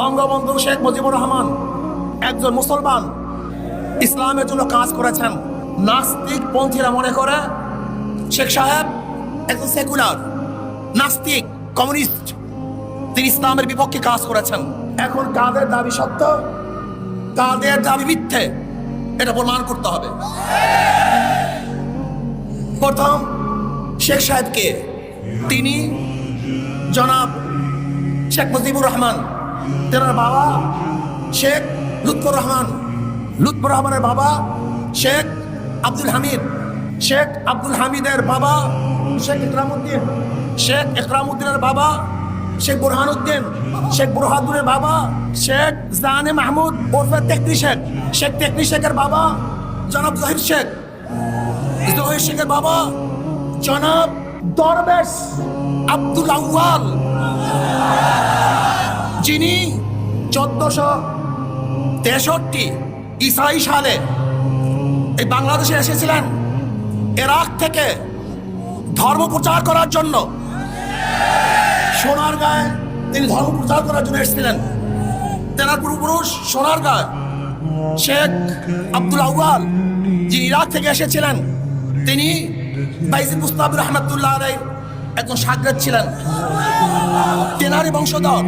বঙ্গবন্ধু শেখ মুজিবুর রহমান একজন মুসলমান, ইসলামের জন্য কাজ করেছেন। নাস্তিক পন্থীরা মনে করে শেখ সাহেব একজন সেকুলার, নাস্তিক, কমিউনিস্ট, তিনি ইসলামের বিপক্ষে কাজ করেছেন। এখন কাদের দাবি সত্য, কাদের দাবি মিথ্যে, এটা প্রমাণ করতে হবে। প্রথম শেখ সাহেবকে, তিনি জনাব শেখ মুজিবুর রহমান, তেনার বাবা শেখ লুৎফর রহমান, লুৎফর রহমানের বাবা শেখ আব্দুল হামিদ, শেখ আব্দুল হামিদের বাবা শেখ ইকরামউদ্দিন, শেখ ইকরামউদ্দিনের বাবা শেখ বুরহানুদ্দিন, শেখ বুরহানুদ্দিনের বাবা শেখ জানে মাহমুদ ওরফে তেকরি শেখ, শেখ তেকরি শেখের বাবা জনাব জহির শেখ, জহির শেখের বাবা জনাব দরবেশ আব্দুল আউয়াল, যিনি 1463 ঈসাই সালে এই বাংলাদেশে এসেছিলেন ইরাক থেকে ধর্ম প্রচার করার জন্য। সোনারগাঁয়ে তিনি ধর্ম প্রচার করার জন্য এসেছিলেন। তেনার পূর্বপুরুষ সোনারগাঁয় শেখ আব্দুল আউয়াল, যিনি ইরাক থেকে এসেছিলেন, তিনি বাইজিদ মুস্তাফি রহমাতুল্লাহ আলাইহির একজন শাগরেদ ছিলেন। তেনারই বংশধর